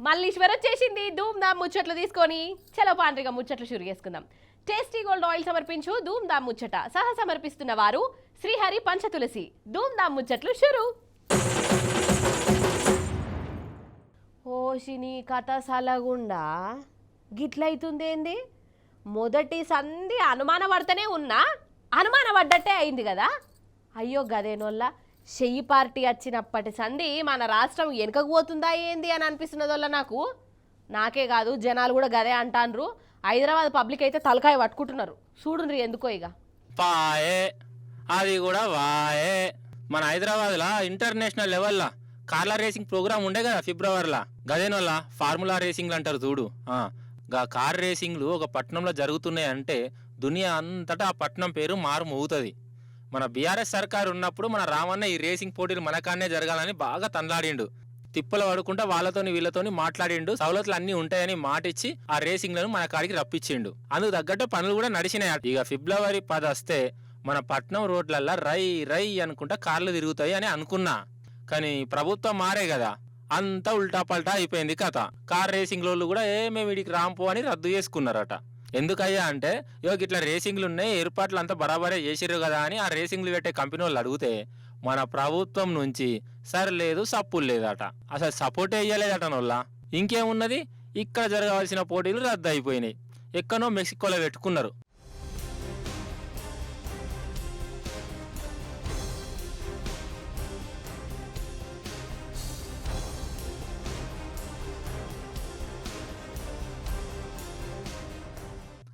మల్లీశ్వర్ వచ్చేసింది ధూమ్ ధామ్ ముచ్చట్లు తీసుకొని. చలో పాండ్రిగా ముచ్చట్లు షురు చేసుకుందాం. టేస్టీ గోల్డ్ ఆయిల్ సమర్పించు ధూమ్ ధామ్ ముచ్చట. సహ సమర్పిస్తున్న వారు శ్రీహరి పంచతులసి. ధూమ్ ధామ్ ముచ్చట్లు షురు. ఓషిని కథ సలగుండా గిట్లయితుందేంది? మొదటి సంధి అనుమాన పడతనే ఉన్నా, అనుమాన పడ్డట్టే అయింది కదా. అయ్యో గదేనోళ్ళ చెయ్యి పార్టీ వచ్చినప్పటి సంధి మన రాష్ట్రం వెనుకకు పోతుందా ఏంది అని అనిపిస్తున్నదోళ్ళ నాకు. నాకే కాదు జనాలు కూడా గదే అంటాన్రు. హైదరాబాద్ పబ్లిక్ అయితే తలకాయ పట్టుకుంటున్నారు. చూడుండ్రి ఎందుకో ఇక పాయే అది కూడా వాయే. మన హైదరాబాద్లో ఇంటర్నేషనల్ లెవెల్లో కార్ల రేసింగ్ ప్రోగ్రామ్ ఉండే కదా ఫిబ్రవరిలో. గదేనోళ్ళ ఫార్ములా రేసింగ్లు అంటారు చూడు. గా కార్ రేసింగ్లు ఒక పట్టణంలో జరుగుతున్నాయి అంటే దునియా అంతటా ఆ పట్టణం పేరు మారు మోగుతుంది. మన బీఆర్ఎస్ సర్కారు ఉన్నప్పుడు మన రామన్న ఈ రేసింగ్ పోటీలు మనకాన్నే జరగాలని బాగా తనలాడిండు. తిప్పలు పడుకుంటా వాళ్ళతోని వీళ్ళతోని మాట్లాడిండు. సవలతులు అన్నీ ఉంటాయని మాటిచ్చి ఆ రేసింగ్లను మన కాడికి రప్పించిండు. అందుకు తగ్గట్టు పనులు కూడా నడిచినాయి. ఇక ఫిబ్రవరి 10 వస్తే మన పట్నం రోడ్లల్లో రై రై అనుకుంటా కార్లు తిరుగుతాయి అని అనుకున్నా. కానీ ప్రభుత్వం మారే కదా, అంతా ఉల్టా పల్టా అయిపోయింది కథ. కార్ రేసింగ్ లోళ్ళు కూడా మేము వీడికి రాంపో అని రద్దు చేసుకున్నారట. ఎందుకయ్యా అంటే ఇట్లా రేసింగ్లు ఉన్నాయి, ఏర్పాట్లు అంతా బరాబరే చేసిర్రు కదా అని ఆ రేసింగ్లు పెట్టే కంపెనీ వాళ్ళు అడిగితే మన ప్రభుత్వం నుంచి సర్లేదు సప్పులు లేదట. అసలు సపోర్టే ఇయ్యలేదట నోళ్ళ. ఇంకేమున్నది, ఇక్కడ జరగవలసిన పోటీలు రద్దు అయిపోయినాయి. ఎక్కడో మెక్సికోలో పెట్టుకున్నారు.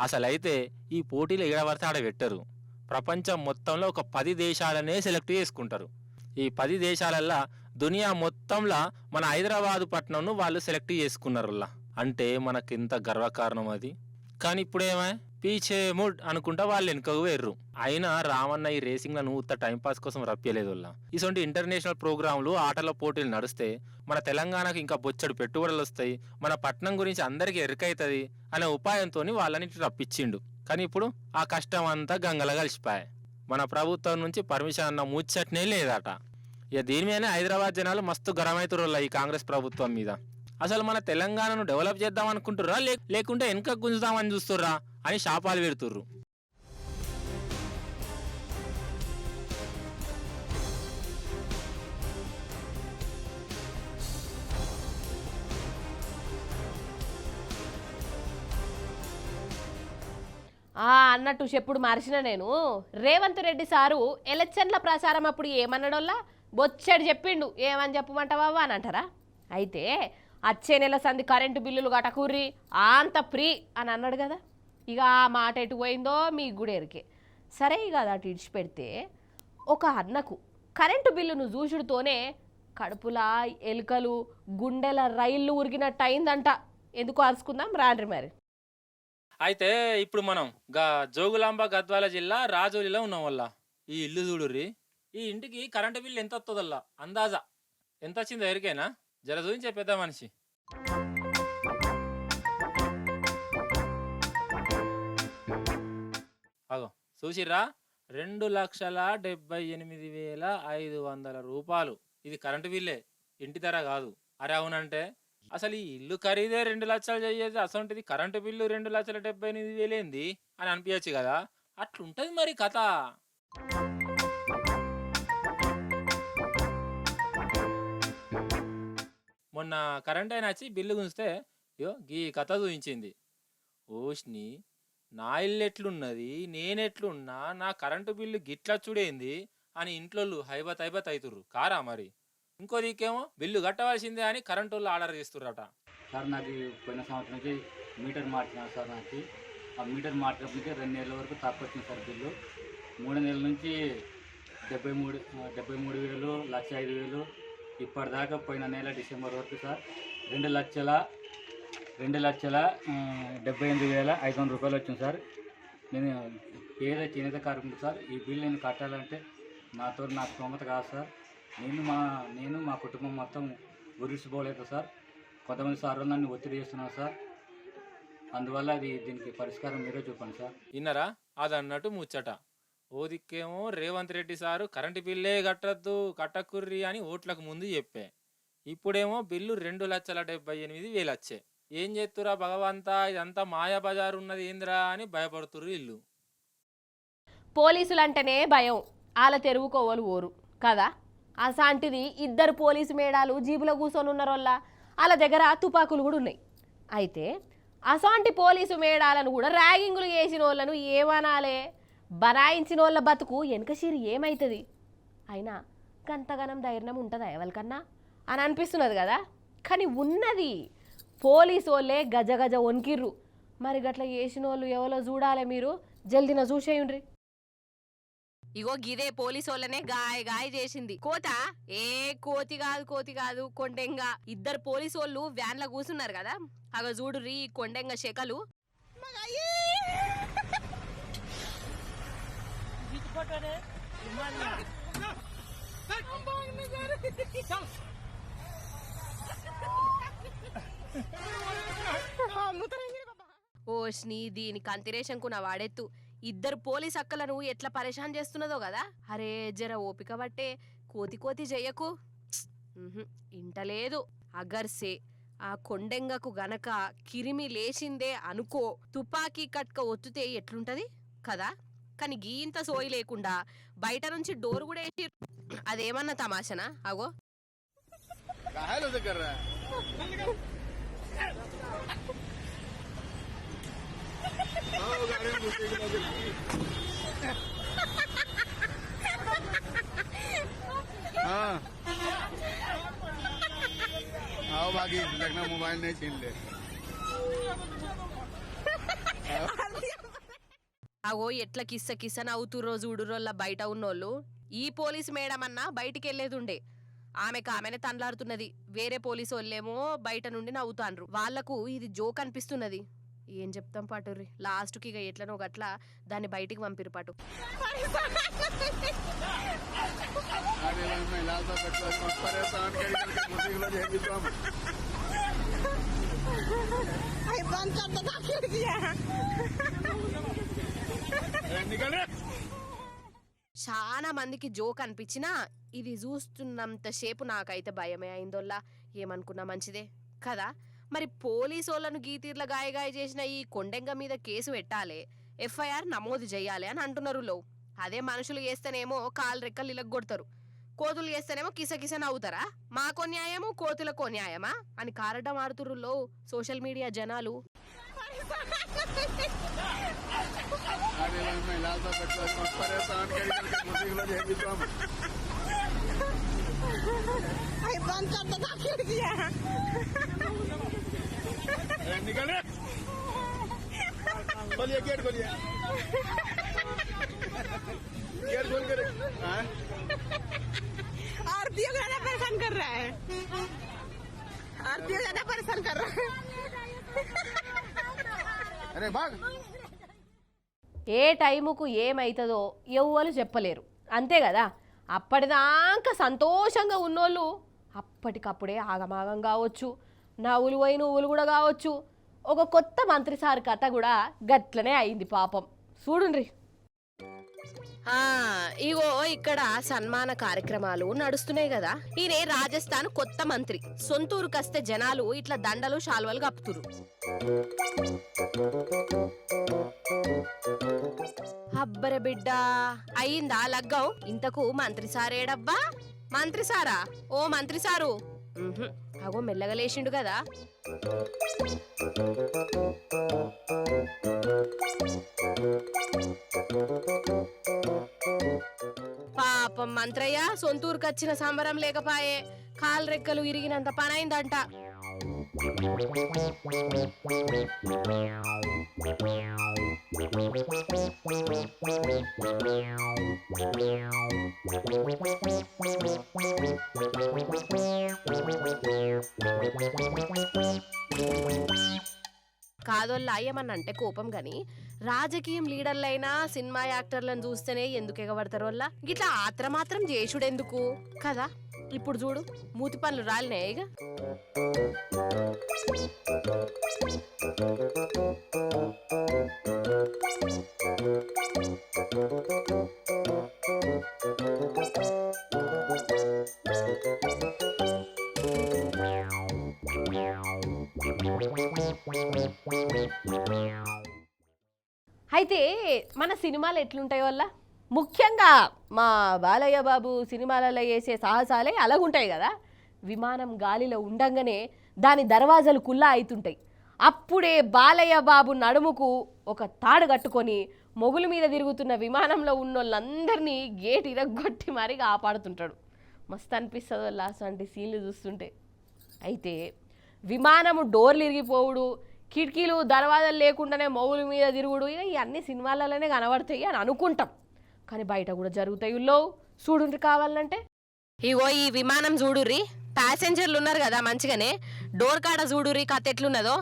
అసలైతే ఈ పోటీలు ఎగడబడితే ఆడ పెట్టరు. ప్రపంచం మొత్తంలో ఒక 10 దేశాలనే సెలెక్ట్ చేసుకుంటారు. ఈ 10 దేశాలల్లో దునియా మొత్తంలో మన హైదరాబాదు పట్టణంను వాళ్ళు సెలెక్ట్ చేసుకున్నారు. అంటే మనకింత గర్వకారణం అది. కానీ ఇప్పుడేమో పీచే ముడ్ అనుకుంటా వాళ్ళు వెనుకకు వేర్రు. అయినా రామన్న ఈ రేసింగ్లను ఉత్త టైంపాస్ కోసం రప్పియలేదు. ఇటువంటి ఇంటర్నేషనల్ ప్రోగ్రాంలు ఆటల పోటీలు నడిస్తే మన తెలంగాణకు ఇంకా బొచ్చడు పెట్టుబడులు వస్తాయి, మన పట్టణం గురించి అందరికీ ఎరుకైతుంది అనే ఉపాయంతో వాళ్ళని రప్పించిండు. కానీ ఇప్పుడు ఆ కష్టం అంతా గంగల కలిసిపోయాయి. మన ప్రభుత్వం నుంచి పర్మిషన్ అన్న ముచ్చట్నే లేదట. ఇక దీని మీదనే హైదరాబాద్ జనాలు మస్తు గరమైతుర్రు ఈ కాంగ్రెస్ ప్రభుత్వం మీద. అసలు మన తెలంగాణను డెవలప్ చేద్దాం అనుకుంటుర్రా, లేకుంటే వెనక గుంజుదామని చూస్తుర్రా అని శాపాలు పెడుతుర్రు. అన్నట్టు చెప్పుడు మార్చిన నేను. రేవంత్ రెడ్డి సారు ఎలక్షన్ల ప్రచారం అప్పుడు ఏమన్నాడోల్లా బొచ్చాడు చెప్పిండు. ఏమని చెప్పమంటావా అని అంటారా? అయితే వచ్చే నెల సంది కరెంటు బిల్లులు గటకూర్రి అంత ఫ్రీ అని అన్నాడు కదా. ఇక ఆ మాట ఎటు పోయిందో మీకు కూడా ఎరికే. సరే ఇక అది అటు ఇడిచిపెడితే ఒక అన్నకు కరెంటు బిల్లును చూసుడుతోనే కడుపులా ఎలుకలు గుండెల రైళ్ళు ఉరిగినట్టు అయిందంట. ఎందుకు అరుచుకుందాం రాండ్రి మరి. అయితే ఇప్పుడు మనం జోగులాంబ గద్వాల జిల్లా రాజోలిలో ఉన్నాం వల్ల. ఈ ఇల్లు చూడుర్రి, ఈ ఇంటికి కరెంటు బిల్లు ఎంత వస్తుందల్లా అందాజా ఎంత వచ్చిందో ఎరికేనా? జర చూపించే పెద్ద మనిషి. అగో చూసిర్రా, 2,78,500 రూపాయలు. ఇది కరెంటు బిల్లే, ఇంటి ధర కాదు. అరే అవునంటే అసలు ఈ ఇల్లు ఖరీదే 2 లక్షలు చెయ్యేది, అసలుంటిది కరెంటు బిల్లు 2,78,000 ఏంది అని అనిపించచ్చు కదా. అట్లుంటది మరి కథ. మొన్న కరెంట్ అయినా వచ్చి బిల్లు గుంజితే ఈ కథ చూపించింది. ఓష్ని నా ఇల్లు ఎట్లున్నది, నేనెట్లున్నా, నా కరెంటు బిల్లు గిట్లా చూడేంది అని ఇంట్లో హైబత్ అవుతుర్రు కారా మరి. ఇంకో దిక్కేమో బిల్లు కట్టవలసిందే అని కరెంటు వాళ్ళు ఆర్డర్ చేస్తుర్రట. సార్ నాకు పోయిన సంవత్సరం నుంచి మీటర్ మార్చినాను సార్. నాకు ఆ మీటర్ మార్చినప్పటికీ 2 నెలల వరకు తక్కువ వచ్చింది సార్ బిల్లు. 3 నెలల నుంచి 73,000, 1,05,000 ఇప్పటిదాకా పోయిన నెల డిసెంబర్ వరకు సార్ 2,78,500 రూపాయలు వచ్చింది సార్. నేను చేనేత కార్మికుడు సార్. ఈ బిల్లు నేను కట్టాలంటే నాకు స్తోమత కాదు సార్. నేను మా కుటుంబం మొత్తం గురిసిపోలేదు సార్. కొంతమంది సార్ నన్ను ఒత్తిడి చేస్తున్నారు సార్. అందువల్ల దీనికి పరిష్కారం మీరే చూపండి సార్. విన్నరా, అది అన్నట్టు ముచ్చట. ఓ దిక్కేమో రేవంత్ రెడ్డి సారు కరెంటు బిల్లే కట్టద్దు, కట్టకుర్రి అని ఓట్లకు ముందు చెప్పే. ఇప్పుడేమో బిల్లు 2,78,000 వచ్చే. ఏం చేస్తురా భగవంతా, ఇదంతా మాయా బజారు ఉన్నది ఏందిరా అని భయపడుతుర్రు ఇల్లు. పోలీసులంటేనే భయం, వాళ్ళ తెరువుకోవలు ఓరు కదా. అసాంటిది ఇద్దరు పోలీసు మేడాలు జీబులో కూర్చొని ఉన్నారోళ్ళ, వాళ్ళ దగ్గర తుపాకులు కూడా ఉన్నాయి. అయితే అసాంటి పోలీసు మేడాలను కూడా ర్యాగింగులు చేసిన వాళ్ళను ఏమనాలే, బనాయించిన వాళ్ళ బతుకు వెనకషీరి ఏమవుతుంది? అయినా గంతగనం ధైర్యం ఉంటుందా ఎవరికన్నా అని అనిపిస్తున్నది కదా. కానీ ఉన్నది, పోలీసు వాళ్ళే గజ గజ వణికిర్రు. మరి గట్ల చేసిన వాళ్ళు ఎవరో చూడాలి, మీరు జల్దిన చూసేయండ్రి. ఇగో గిదే పోలీసు వాళ్ళనే గాయ చేసింది. కోతి కాదు కొండెంగ. ఇద్దరు పోలీసు వాళ్ళు వ్యాన్ల కూర్చున్నారు కదా, అగ చూడుర్రి కొండెంగ శకలు. ఓష్ని దీని కంతిరేషంకు నా వాడెత్తు. ఇద్దరు పోలీస్ అక్కలను ఎట్లా పరేషాన్ చేస్తున్నదో కదా. అరే జర ఓపిక పట్టే, కోతి చెయ్యకు. ఇంటలేదు. అగర్సే ఆ కొండెంగకు గనక కిరిమి లేచిందే అనుకో, తుపాకీ కట్క ఒత్తుతే ఎట్లుంటది కదా. కానీ గీంత సోయి లేకుండా బయట నుంచి డోర్ కూడా వేసి, అదేమన్నా తమాషనా? అగో आओ बाकी लगना मोबाइल नहीं छीन ले। అగో ఎట్లా కిస్స నవ్వుతుర్రో చూడురోళ్ళ బయట ఉన్నోళ్ళు. ఈ పోలీసు మేడం అన్నా బయటికి వెళ్లేదుండే, ఆమెనే తండ్లాడుతున్నది. వేరే పోలీసు వాళ్ళేమో బయట నుండి నవ్వుతాండ్రు. వాళ్లకు ఇది జోక్ అనిపిస్తున్నది. ఏం చెప్తాం పాటుర్రి, లాస్ట్కి ఇక ఎట్లనో గట్లా దాన్ని బయటికి పంపిరు పాటు. చాలా మందికి జోక్ అనిపించినా ఇది చూస్తున్నంత సేపు నాకైతే భయమే అయిందోల్లా. ఏమనుకున్నా మంచిదే కదా. మరి పోలీసు వాళ్ళను గీతీర్ల గాయ చేసిన ఈ కొండెంగ మీద కేసు పెట్టాలి, ఎఫ్ఐఆర్ నమోదు చేయాలి అని అంటున్నారు లో. అదే మనుషులు చేస్తేనేమో కాలు రెక్కలు ఇలగొడతారు, కోతులు చేస్తేనేమో కిస నవ్వుతారా. మాకో న్యాయము కోతులకో న్యాయమా అని కారడం ఆడుతుర్రులో సోషల్ మీడియా జనాలు. खोलिए गेट खोलिए। गेट खोल कर आरतीयों को ज्यादा परेशान कर रहा है, आरतीयों को ज्यादा परेशान कर रहा है। अरे भाग। ఏ టైముకు ఏమైతుందో ఎవ్వరు చెప్పలేరు, అంతే కదా. అప్పటిదాకా సంతోషంగా ఉన్నోళ్ళు అప్పటికప్పుడే ఆగమాగం కావచ్చు, నవ్వులు పోయి నువ్వులు కూడా కావచ్చు. ఒక కొత్త మంత్రి సార్ కథ కూడా గట్లనే అయింది పాపం. చూడుండ్రి. ఇగో ఇక్కడ సన్మాన కార్యక్రమాలు నడుస్తున్నాయి కదా. ఈయన రాజస్థాన్ కొత్త మంత్రి, సొంతూరు కస్తే జనాలు ఇట్లా దండలు శాల్వలు కప్పుతురు. అబ్బర బిడ్డ అయిందా లగ్గం? ఇంతకు మంత్రి సారేడబ్బా? మంత్రి సారా? ఓ మంత్రి సారు, అగో మెల్లగా లేచిండు కదా. పాపం మంత్రయ్య సొంతూరుకు వచ్చిన సంబరం లేకపాయే, కాలు రెక్కలు ఇరిగినంత పనైందంట. కాదోళ్ళ ఏమన్నంటే కోపం గాని, రాజకీయం లీడర్లైనా సినిమా యాక్టర్లను చూస్తేనే ఎందుకు ఎగబడతారు వల్ల గిట్లా ఆత్రమాత్రం చేసుడెందుకు కదా. ఇప్పుడు చూడు మూతి పనులు రాలినాయిగా. అయితే మన సినిమాలు ఎట్లుంటాయి వల్ల ముఖ్యంగా మా బాలయ్య బాబు సినిమాలలో వేసే సాహసాలే అలాగుంటాయి కదా. విమానం గాలిలో ఉండంగానే దాని దర్వాజాలు కుల్లా అవుతుంటాయి. అప్పుడే బాలయ్య బాబు నడుముకు ఒక తాడు కట్టుకొని మొగుల మీద తిరుగుతున్న విమానంలో ఉన్న వాళ్ళందరినీ గేట్ ఇరగొట్టి మరీ కాపాడుతుంటాడు. మస్తు అనిపిస్తుంది వాళ్ళ అసంటి సీన్లు చూస్తుంటే. అయితే విమానము డోర్లు ఇరిగిపోవుడు, కిటికీలు దర్వాజాలు లేకుండానే మొగుల మీద తిరుగుడు, ఇక ఇవన్నీ సినిమాలలోనే కనబడతాయి అని అనుకుంటాం. కానీ బయట కూడా జరుగుతాయి. చూడుండ్రి కావాలంటే. ఇగో ఈ విమానం చూడుర్రి, ప్యాసింజర్లు ఉన్నారు కదా మంచిగానే, డోర్ కాడ చూడుర్రి కథ ఎట్లున్నదో.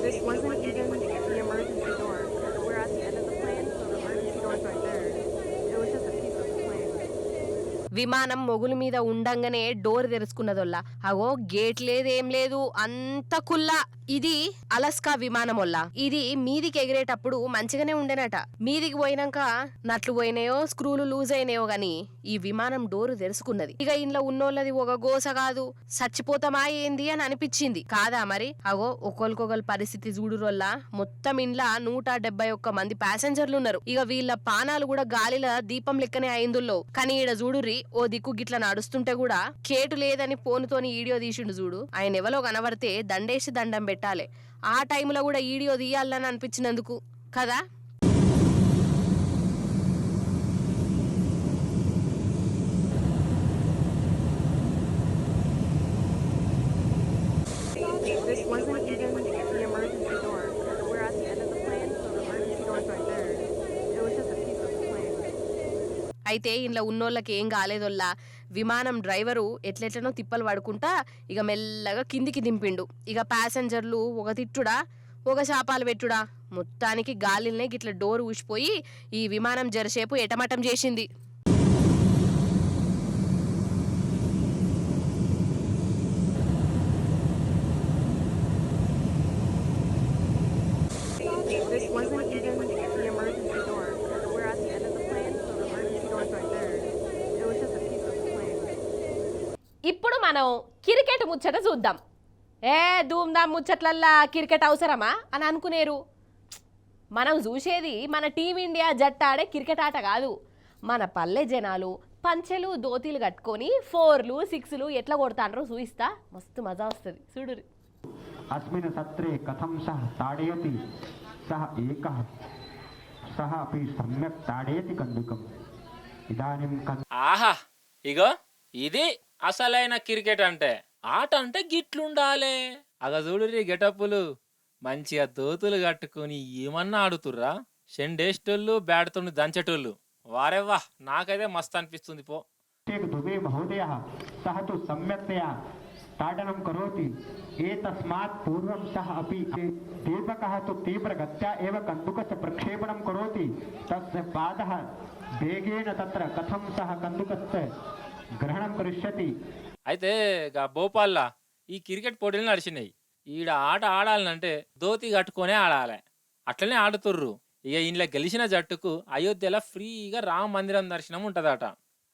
This wasn't even the emergency door. We're at the end of the plane, so the emergency door's right there. It was just a piece of the plane. విమానం మొగుల మీద ఉండంగానే డోర్ తెరుచుకున్నదొల్లా. అగో గేట్ లేదు ఏం లేదు, అంత కుల్లా. ఇది అలస్కా విమానం వల్ల. ఇది మీదికి ఎగిరేటప్పుడు మంచిగానే ఉండేనట. మీదికి పోయినాక నట్లు పోయినాయో స్క్రూలు లూజ్ అయినాయో గాని ఈ విమానం డోరు తెరుచుకున్నది. ఇక ఇంట్లో ఉన్నోళ్ళది ఒక గోస కాదు, చచ్చిపోతామా ఏంది అని అనిపించింది కాదా మరి. అగో ఒకరికొకరు పరిస్థితి చూడురోల్ల. మొత్తం ఇంట్లో 171 మంది ప్యాసింజర్లు ఉన్నారు. ఇక వీళ్ళ పానాలు కూడా గాలిలో దీపం లెక్కనే అయిందుల్లో. కానీ ఈడ చూడుర్రి, ఓ దిక్కు గిట్ల నడుస్తుంటే కూడా కేటు లేదని ఫోనుతోని వీడియో తీసిండు చూడు. ఆయన ఎవలో కనబడితే దండేసి దండం పెట్టాలి. ఆ టైంలో కూడా వీడియో తీయాలని అనిపించినందుకు కదా. This wasn't even the emergency door. We're at the end of the plane, so the emergency door's right there. It was just a piece of the plane. అయితే ఇంట్లో ఉన్నోళ్ళకి ఏం కాలేదోల్లా. విమానం డ్రైవరు ఎట్లెట్లనో తిప్పలు పడుకుంటా ఇక మెల్లగా కిందికి దింపిండు. ఇక ప్యాసింజర్లు ఒక తిట్టుడా ఒక శాపాలు పెట్టుడా. మొత్తానికి గాలినే గిట్ల డోర్ ఊసిపోయి ఈ విమానం జరసేపు ఎటమటం చేసింది. This wasn't even the emergency door. We're at the end of the plane, so the emergency door's right there. It was just a piece of the plane. ఇప్పుడు మనం క్రికెట్ ముచ్చట చూద్దాం. ధూమ్ధామ్ ముచ్చట్లల్లా క్రికెట్ అవసరమా అని అనుకునేరు. మనం చూసేది మన టీమిండియా జట్టు ఆడే క్రికెట్ ఆట కాదు. మన పల్లె జనాలు పంచెలు దోతీలు కట్టుకొని 4లు 6లు ఎట్లా కొడతాండ్రో చూయిస్తా. మస్తు మజా వస్తుంది చూడురి. अस्मिन् सत्रे कथं सः ताडयति सः एकः सः अपि सम्यक् ताडयति कन्दुकम् इदानीं ఆహా, ఇగో ఇది అసలైన క్రికెట్ అంటే. ఆట అంటే గిట్లుండాలే. అగ చూడుర్రి గెటప్పులు, మంచిగా దోతులు కట్టుకొని ఏమన్నా ఆడుతుర్రా. షెండేస్టోళ్ళు బ్యాట్తో దంచేటోళ్ళు. వారేవా, నాకైతే మస్తు అనిపిస్తుంది పో. दुबे महोदयः सः तु सम्यक्तया ताडनं करोति एतस्मात् पूर्वं सः अपि दीपकः तु तीव्रगत्या एव कन्दुकस्य प्रक्षेपणं करोति तस्य पादः वेगेन तत्र कथं सः कन्दुकस्य ग्रहणं करिष्यति. అయితే భోపాల్లా ఈ క్రికెట్ పోటీలు నడిచినాయి. ఈడ ఆట ఆడాలంటే ధోతి కట్టుకొనే ఆడాలి. అట్లనే ఆడుతుర్రు. ఇక ఇంట్లో గెలిచిన జట్టుకు అయోధ్యలో ఫ్రీగా రామ మందిరం దర్శనం ఉంటదట.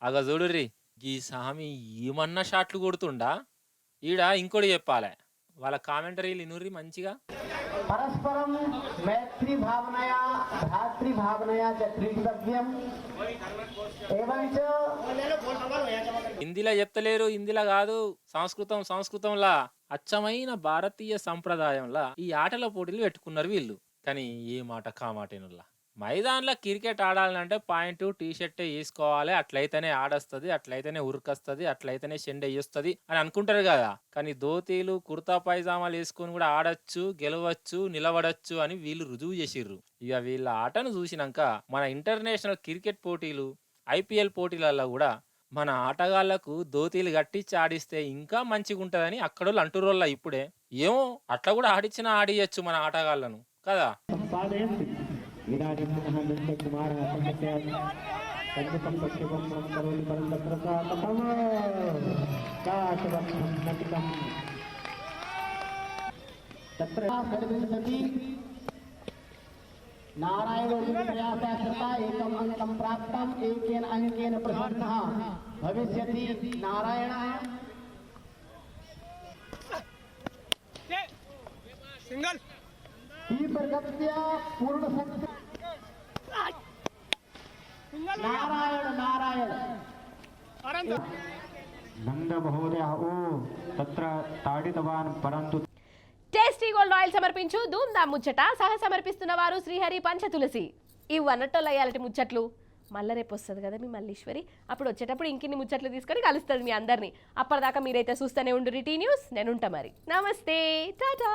అగ చూడుర్రి, ఈ సామి ఏమన్నా షాట్లు కొడుతుండా. ఈడ ఇంకోటి చెప్పాలి, వాళ్ళ కామెంటరీలు ఇనుర్రి మంచిగా. परस्परं मैत्री भावनया भ्रातृ भावनया च क्रीडितव्यम् एवञ्च హిందీలో చెప్తలేరు, హిందీలో కాదు, సంస్కృతంలా అచ్చమైన భారతీయ సంప్రదాయంలా ఈ ఆటల పోటీలు పెట్టుకున్నారు వీళ్ళు. కానీ ఏ మాట కామాటేనుల్లా. మైదాన్లో క్రికెట్ ఆడాలంటే పాయింట్ టీ షర్ట్ వేసుకోవాలి, అట్లయితేనే ఆడొస్తుంది, అట్లయితేనే ఉరికొస్తుంది, అట్లయితేనే షెండ్ వేస్తుంది అని అనుకుంటారు కదా. కానీ ధోతీలు కుర్తా పైజామాలు వేసుకొని కూడా ఆడచ్చు, గెలవచ్చు, నిలబడచ్చు అని వీళ్ళు రుజువు చేసిర్రు. ఇక వీళ్ళ ఆటను చూసినాక మన ఇంటర్నేషనల్ క్రికెట్ పోటీలు, IPL పోటీలలో కూడా మన ఆటగాళ్లకు ధోతీలు కట్టించి ఆడిస్తే ఇంకా మంచిగా ఉంటుందని అక్కడోళ్ళు అంటురోళ్ళ. ఇప్పుడే ఏమో అట్లా కూడా ఆడిచ్చినా ఆడియచ్చు మన ఆటగాళ్లను కదా. इदानीं पुनः नन्दकुमारः सम्यक्तया कन्दुकं प्रक्षेपणं करोति परं तत्र सः कथं काशवत्थं नटिकं तत्र सर्वसति नारायणो प्रयासा कृता एकम अंकम प्राप्तम एकेन अंकेन प्रसन्नः भविष्यति नारायणः सिंगल तीव्रगत्या पूर्ण शक्ति नारायण नारायण नंद महोदय ओ तत्र ताडितवान् परंतु టేస్టీ గోల్డ్ ఆయిల్ సమర్పించు ధూమ్ధామ్ ముచ్చట సహ సమర్పిస్తున్న వారు శ్రీహరి పంచతులసి. ఇవి అన్నట్టోళ్ళు అయ్యాలటి ముచ్చట్లు మళ్ళీ రేపు వస్తుంది కదా మీ మల్లీశ్వరి. అప్పుడు వచ్చేటప్పుడు ఇంకిన్ని ముచ్చట్లు తీసుకొని కలుస్తుంది మీ అందరినీ. అప్పటిదాకా మీరైతే చూస్తూనే ఉండు టీ న్యూస్. నేను ఉంటా మరి. నమస్తే, టాటా.